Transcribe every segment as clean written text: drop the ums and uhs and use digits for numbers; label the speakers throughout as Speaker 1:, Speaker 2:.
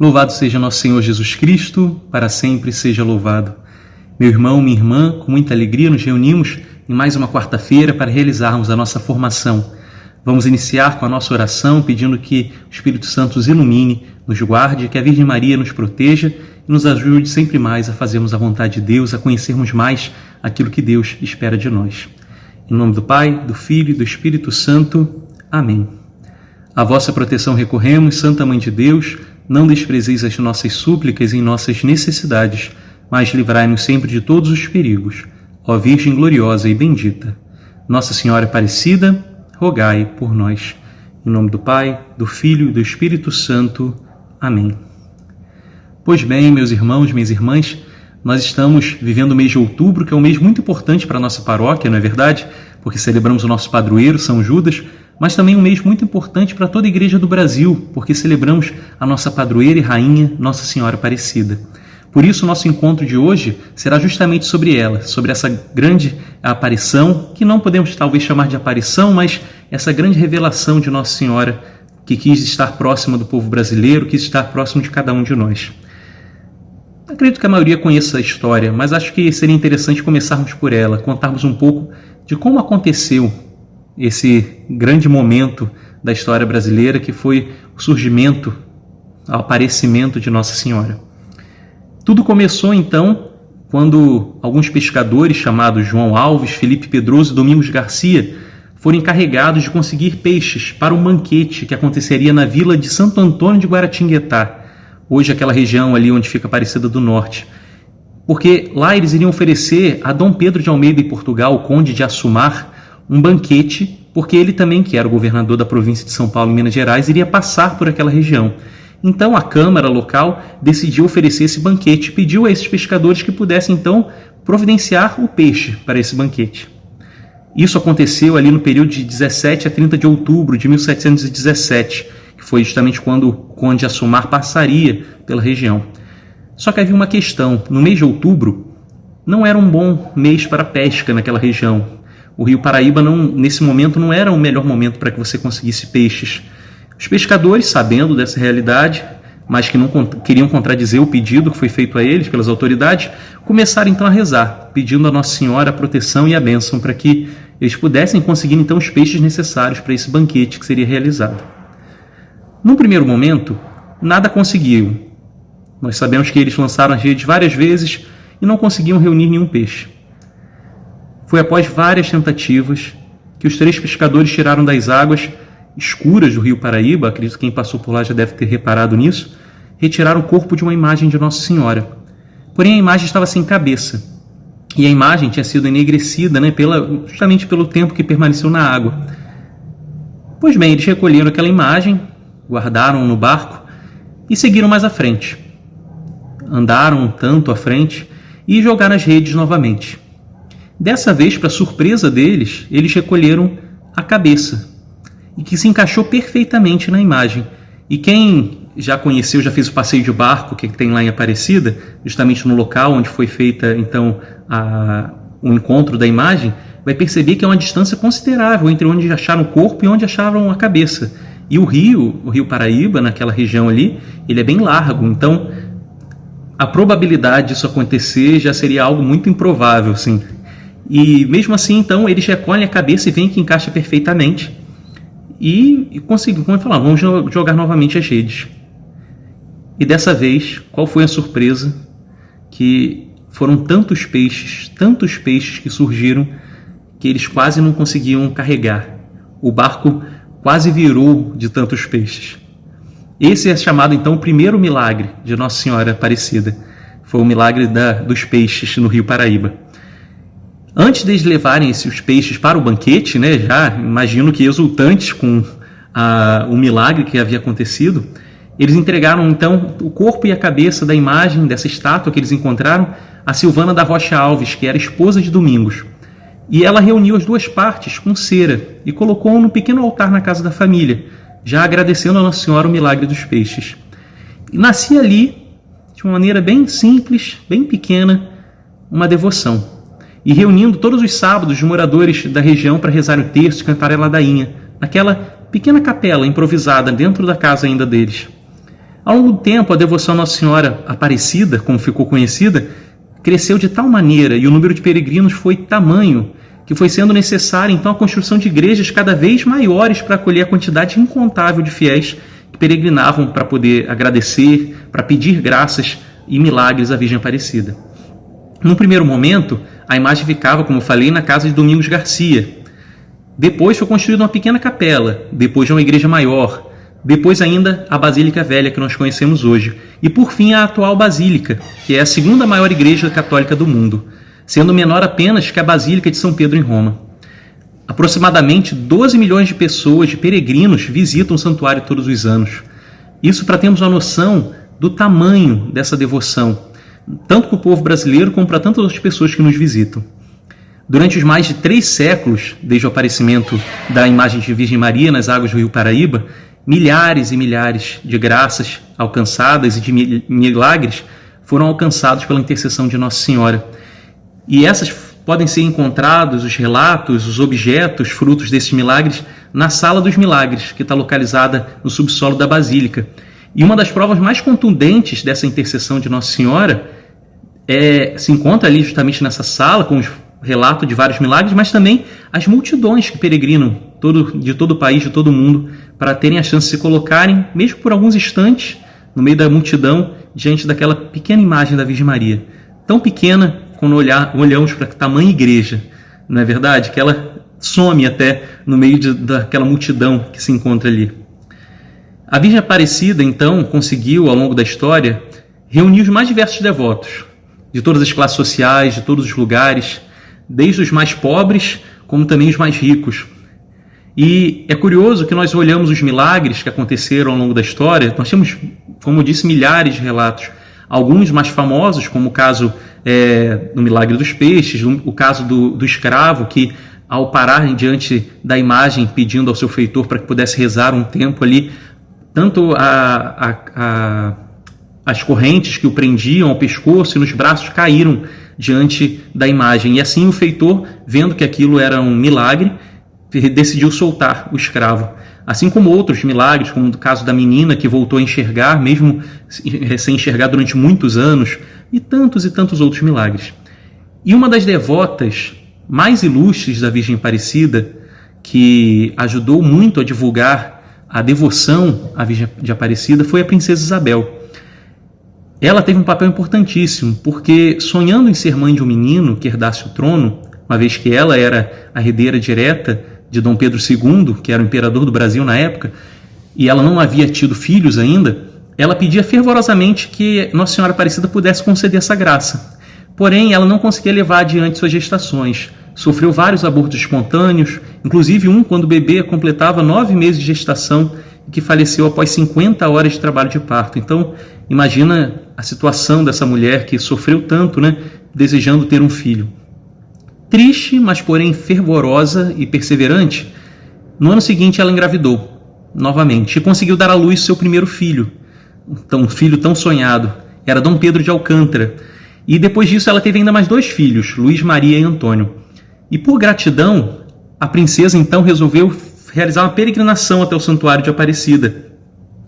Speaker 1: Louvado seja nosso Senhor Jesus Cristo, para sempre seja louvado. Meu irmão, minha irmã, com muita alegria nos reunimos em mais uma quarta-feira para realizarmos a nossa formação. Vamos iniciar com a nossa oração pedindo que o Espírito Santo nos ilumine, nos guarde, que a Virgem Maria nos proteja e nos ajude sempre mais a fazermos a vontade de Deus, a conhecermos mais aquilo que Deus espera de nós. Em nome do Pai, do Filho e do Espírito Santo. Amém. A vossa proteção recorremos, Santa Mãe de Deus, não desprezeis as nossas súplicas em nossas necessidades, mas livrai-nos sempre de todos os perigos. Ó Virgem gloriosa e bendita, Nossa Senhora Aparecida, rogai por nós. Em nome do Pai, do Filho e do Espírito Santo. Amém. Pois bem, meus irmãos, minhas irmãs, nós estamos vivendo o mês de outubro, que é um mês muito importante para a nossa paróquia, não é verdade? Porque celebramos o nosso padroeiro, São Judas, mas também um mês muito importante para toda a Igreja do Brasil, porque celebramos a nossa padroeira e rainha, Nossa Senhora Aparecida. Por isso, o nosso encontro de hoje será justamente sobre ela, sobre essa grande aparição, que não podemos talvez chamar de aparição, mas essa grande revelação de Nossa Senhora, que quis estar próxima do povo brasileiro, quis estar próximo de cada um de nós. Acredito que a maioria conheça a história, mas acho que seria interessante começarmos por ela, contarmos um pouco de como aconteceu esse grande momento da história brasileira, que foi o surgimento, o aparecimento de Nossa Senhora. Tudo começou, então, quando alguns pescadores chamados João Alves, Felipe Pedroso e Domingos Garcia foram encarregados de conseguir peixes para um banquete que aconteceria na vila de Santo Antônio de Guaratinguetá, hoje aquela região ali onde fica Aparecida do Norte. Porque lá eles iriam oferecer a Dom Pedro de Almeida e Portugal, o conde de Assumar, um banquete, porque ele também, que era o governador da província de São Paulo e Minas Gerais, iria passar por aquela região. Então a Câmara local decidiu oferecer esse banquete e pediu a esses pescadores que pudessem então providenciar o peixe para esse banquete. Isso aconteceu ali no período de 17 a 30 de outubro de 1717, que foi justamente quando o conde de Assumar passaria pela região. Só que havia uma questão: no mês de outubro não era um bom mês para pesca naquela região. O rio Paraíba, nesse momento, não era o melhor momento para que você conseguisse peixes. Os pescadores, sabendo dessa realidade, mas que não queriam contradizer o pedido que foi feito a eles pelas autoridades, começaram então a rezar, pedindo a Nossa Senhora a proteção e a bênção para que eles pudessem conseguir então os peixes necessários para esse banquete que seria realizado. Num primeiro momento, nada conseguiram. Nós sabemos que eles lançaram as redes várias vezes e não conseguiam reunir nenhum peixe. Foi após várias tentativas que os 3 pescadores tiraram das águas escuras do rio Paraíba, acredito que quem passou por lá já deve ter reparado nisso, retiraram o corpo de uma imagem de Nossa Senhora. Porém, a imagem estava sem cabeça, e a imagem tinha sido enegrecida, justamente pelo tempo que permaneceu na água. Pois bem, eles recolheram aquela imagem, guardaram no barco e seguiram mais à frente. Andaram um tanto à frente e jogaram as redes novamente. Dessa vez, para surpresa deles, eles recolheram a cabeça, e que se encaixou perfeitamente na imagem. E quem já conheceu, já fez o passeio de barco que tem lá em Aparecida, justamente no local onde foi feita então o encontro da imagem, vai perceber que é uma distância considerável entre onde acharam o corpo e onde acharam a cabeça. E o rio Paraíba, naquela região ali, ele é bem largo, então a probabilidade disso acontecer já seria algo muito improvável, sim. E mesmo assim, então, eles recolhem a cabeça e veem que encaixa perfeitamente. E conseguiram, como eu falava, vamos jogar novamente as redes. E dessa vez, qual foi a surpresa? Que foram tantos peixes que surgiram, que eles quase não conseguiam carregar. O barco quase virou de tantos peixes. Esse é chamado, então, o primeiro milagre de Nossa Senhora Aparecida. Foi o milagre dos peixes no rio Paraíba. Antes deles levarem esses peixes para o banquete, já imagino que exultantes com o milagre que havia acontecido, eles entregaram então o corpo e a cabeça da imagem, dessa estátua que eles encontraram, a Silvana da Rocha Alves, que era esposa de Domingos. E ela reuniu as duas partes com cera e colocou no pequeno altar na casa da família, já agradecendo a Nossa Senhora o milagre dos peixes. E nascia ali, de uma maneira bem simples, bem pequena, uma devoção. E reunindo todos os sábados os moradores da região para rezar o terço e cantar a ladainha, naquela pequena capela improvisada dentro da casa ainda deles. Ao longo do tempo, a devoção a Nossa Senhora Aparecida, como ficou conhecida, cresceu de tal maneira e o número de peregrinos foi tamanho que foi sendo necessária então a construção de igrejas cada vez maiores para acolher a quantidade incontável de fiéis que peregrinavam para poder agradecer, para pedir graças e milagres à Virgem Aparecida. Num primeiro momento, a imagem ficava, como eu falei, na casa de Domingos Garcia. Depois foi construída uma pequena capela, depois uma igreja maior, depois ainda a Basílica Velha que nós conhecemos hoje, e por fim a atual Basílica, que é a segunda maior igreja católica do mundo, sendo menor apenas que a Basílica de São Pedro em Roma. Aproximadamente 12 milhões de pessoas, de peregrinos, visitam o santuário todos os anos. Isso para termos uma noção do tamanho dessa devoção, tanto para o povo brasileiro como para tantas outras pessoas que nos visitam. Durante os mais de 3 séculos, desde o aparecimento da imagem de Virgem Maria nas águas do Rio Paraíba, milhares e milhares de graças alcançadas e de milagres foram alcançados pela intercessão de Nossa Senhora. E essas podem ser encontrados, os relatos, os objetos, frutos desses milagres, na Sala dos Milagres, que está localizada no subsolo da Basílica. E uma das provas mais contundentes dessa intercessão de Nossa Senhora se encontra ali justamente nessa sala, com os relatos de vários milagres, mas também as multidões que peregrinam de todo o país, de todo o mundo, para terem a chance de se colocarem, mesmo por alguns instantes, no meio da multidão, diante daquela pequena imagem da Virgem Maria. Tão pequena, quando olhamos para a tamanha igreja, não é verdade? Que ela some até no meio daquela multidão que se encontra ali. A Virgem Aparecida, então, conseguiu, ao longo da história, reunir os mais diversos devotos, de todas as classes sociais, de todos os lugares, desde os mais pobres, como também os mais ricos. E é curioso que nós olhamos os milagres que aconteceram ao longo da história, nós temos, como eu disse, milhares de relatos, alguns mais famosos, como o caso do milagre dos peixes, o caso do escravo que, ao parar diante da imagem, pedindo ao seu feitor para que pudesse rezar um tempo ali, tanto as correntes que o prendiam ao pescoço e nos braços caíram diante da imagem. E assim o feitor, vendo que aquilo era um milagre, decidiu soltar o escravo. Assim como outros milagres, como o caso da menina que voltou a enxergar, mesmo sem enxergar durante muitos anos, e tantos outros milagres. E uma das devotas mais ilustres da Virgem Aparecida, que ajudou muito a divulgar a devoção à Virgem de Aparecida, foi a princesa Isabel. Ela teve um papel importantíssimo, porque sonhando em ser mãe de um menino que herdasse o trono, uma vez que ela era a herdeira direta de Dom Pedro II, que era o imperador do Brasil na época, e ela não havia tido filhos ainda, ela pedia fervorosamente que Nossa Senhora Aparecida pudesse conceder essa graça. Porém, ela não conseguia levar adiante suas gestações. Sofreu vários abortos espontâneos, inclusive um quando o bebê completava 9 meses de gestação, que faleceu após 50 horas de trabalho de parto. Então, imagina a situação dessa mulher que sofreu tanto, desejando ter um filho. Triste, mas porém fervorosa e perseverante, no ano seguinte ela engravidou novamente e conseguiu dar à luz seu primeiro filho, um filho tão sonhado. Era Dom Pedro de Alcântara. E depois disso ela teve ainda mais 2 filhos, Luís Maria e Antônio. E por gratidão, a princesa então resolveu realizar uma peregrinação até o Santuário de Aparecida.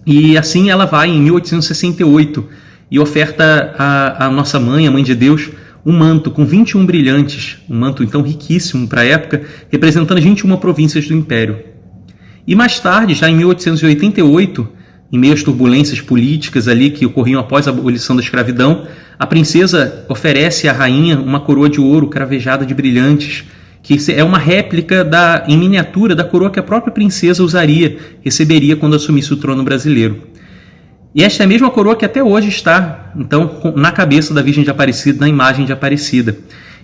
Speaker 1: E assim ela vai em 1868 e oferta à nossa mãe, a Mãe de Deus, um manto com 21 brilhantes, um manto então riquíssimo para a época, representando as 21 províncias do Império. E mais tarde, já em 1888, em meio às turbulências políticas ali que ocorriam após a abolição da escravidão, a princesa oferece à rainha uma coroa de ouro cravejada de brilhantes, que é uma réplica em miniatura da coroa que a própria princesa receberia quando assumisse o trono brasileiro. E esta é a mesma coroa que até hoje está, então, na cabeça da Virgem de Aparecida, na imagem de Aparecida.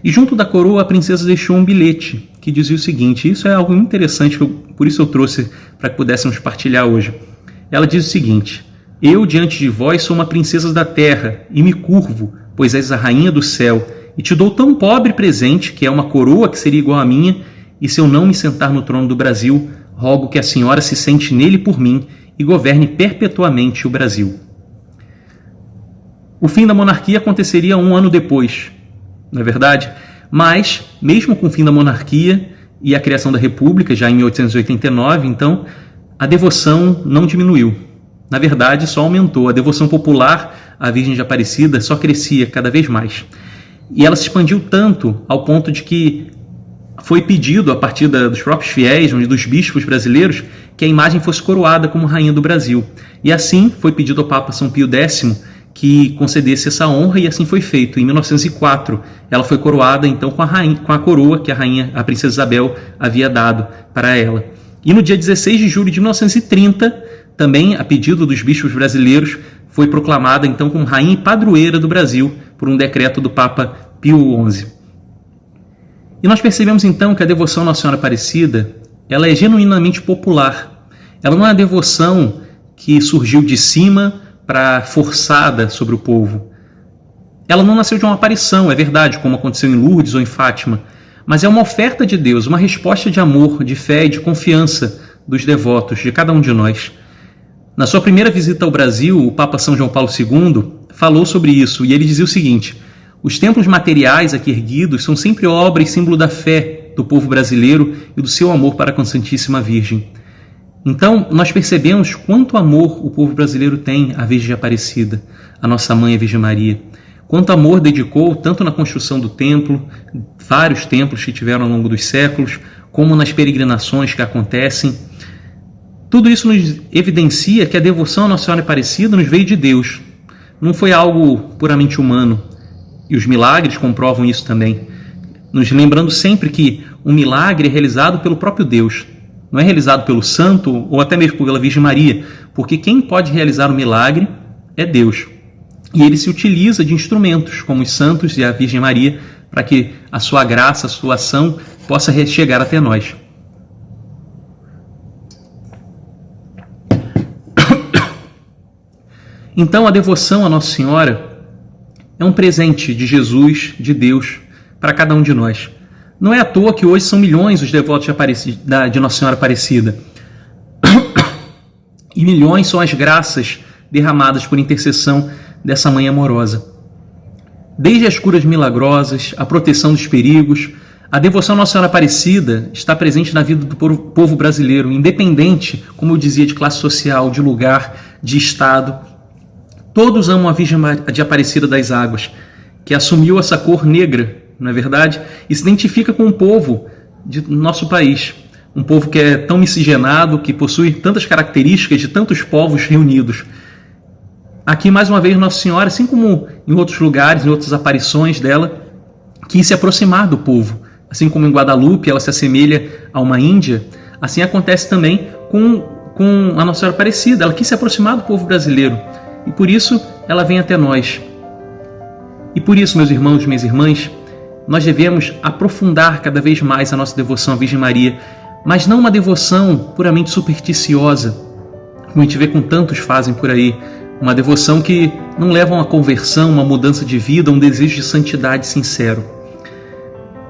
Speaker 1: E junto da coroa, a princesa deixou um bilhete que dizia o seguinte, isso é algo interessante, por isso eu trouxe para que pudéssemos partilhar hoje. Ela diz o seguinte, eu diante de vós sou uma princesa da terra e me curvo, pois és a rainha do céu, e te dou tão pobre presente, que é uma coroa que seria igual à minha, e se eu não me sentar no trono do Brasil, rogo que a senhora se sente nele por mim e governe perpetuamente o Brasil. O fim da monarquia aconteceria 1 ano depois, não é verdade? Mas, mesmo com o fim da monarquia e a criação da República, já em 1889, então, a devoção não diminuiu. Na verdade, só aumentou. A devoção popular à Virgem de Aparecida só crescia cada vez mais. E ela se expandiu tanto ao ponto de que foi pedido, a partir dos próprios fiéis, dos bispos brasileiros, que a imagem fosse coroada como rainha do Brasil. E assim foi pedido ao Papa São Pio X que concedesse essa honra, e assim foi feito. Em 1904, ela foi coroada então com a coroa que a princesa Isabel havia dado para ela. E no dia 16 de julho de 1930, também a pedido dos bispos brasileiros, foi proclamada então como rainha e padroeira do Brasil por um decreto do Papa Pio XI. E nós percebemos então que a devoção à Nossa Senhora Aparecida, ela é genuinamente popular. Ela não é uma devoção que surgiu de cima para forçada sobre o povo. Ela não nasceu de uma aparição, é verdade, como aconteceu em Lourdes ou em Fátima, mas é uma oferta de Deus, uma resposta de amor, de fé e de confiança dos devotos, de cada um de nós. Na sua primeira visita ao Brasil, o Papa São João Paulo II falou sobre isso, e ele dizia o seguinte: os templos materiais aqui erguidos são sempre obra e símbolo da fé do povo brasileiro e do seu amor para com a Santíssima Virgem. Então, nós percebemos quanto amor o povo brasileiro tem à Virgem Aparecida, a nossa mãe, a Virgem Maria. Quanto amor dedicou, tanto na construção do templo, vários templos que tiveram ao longo dos séculos, como nas peregrinações que acontecem. Tudo isso nos evidencia que a devoção à Nossa Senhora Aparecida nos veio de Deus. Não foi algo puramente humano. E os milagres comprovam isso também. Nos lembrando sempre que um milagre é realizado pelo próprio Deus. Não é realizado pelo santo ou até mesmo pela Virgem Maria, porque quem pode realizar o milagre é Deus. E ele se utiliza de instrumentos, como os santos e a Virgem Maria, para que a sua graça, a sua ação possa chegar até nós. Então, a devoção à Nossa Senhora é um presente de Jesus, de Deus, para cada um de nós. Não é à toa que hoje são milhões os devotos de Nossa Senhora Aparecida. E milhões são as graças derramadas por intercessão dessa mãe amorosa. Desde as curas milagrosas, a proteção dos perigos, a devoção à Nossa Senhora Aparecida está presente na vida do povo brasileiro, independente, como eu dizia, de classe social, de lugar, de estado. Todos amam a Virgem de Aparecida das Águas, que assumiu essa cor negra, não é verdade? E se identifica com o povo do nosso país. Um povo que é tão miscigenado, que possui tantas características de tantos povos reunidos. Aqui, mais uma vez, Nossa Senhora, assim como em outros lugares, em outras aparições dela, quis se aproximar do povo. Assim como em Guadalupe ela se assemelha a uma Índia, assim acontece também com a Nossa Senhora Aparecida. Ela quis se aproximar do povo brasileiro. E por isso ela vem até nós. E por isso, meus irmãos e minhas irmãs, nós devemos aprofundar cada vez mais a nossa devoção à Virgem Maria, mas não uma devoção puramente supersticiosa, como a gente vê com tantos fazem por aí, uma devoção que não leva a uma conversão, uma mudança de vida, um desejo de santidade sincero.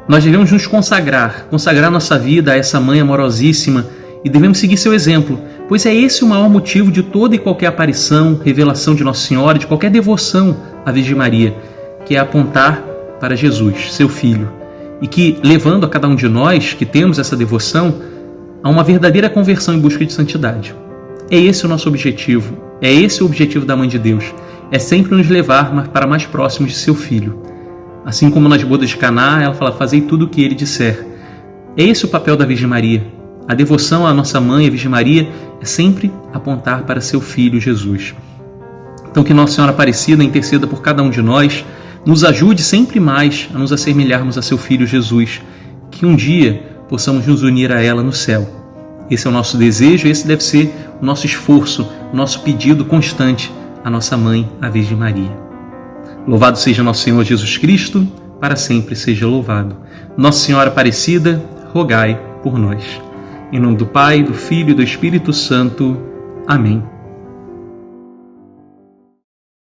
Speaker 1: Nós devemos nos consagrar nossa vida a essa mãe amorosíssima e devemos seguir seu exemplo, pois é esse o maior motivo de toda e qualquer aparição, revelação de Nossa Senhora, de qualquer devoção à Virgem Maria, que é apontar para Jesus, seu Filho, e que, levando a cada um de nós que temos essa devoção a uma verdadeira conversão em busca de santidade. É esse o nosso objetivo, é esse o objetivo da Mãe de Deus, é sempre nos levar para mais próximos de seu Filho. Assim como nas bodas de Caná, ela fala: fazei tudo o que ele disser. É esse o papel da Virgem Maria. A devoção à nossa Mãe, a Virgem Maria, é sempre apontar para seu Filho Jesus. Então que Nossa Senhora Aparecida interceda por cada um de nós, nos ajude sempre mais a nos assemelharmos a seu Filho Jesus, que um dia possamos nos unir a ela no céu. Esse é o nosso desejo, esse deve ser o nosso esforço, o nosso pedido constante à nossa Mãe, a Virgem Maria. Louvado seja nosso Senhor Jesus Cristo, para sempre seja louvado. Nossa Senhora Aparecida, rogai por nós. Em nome do Pai, do Filho e do Espírito Santo. Amém.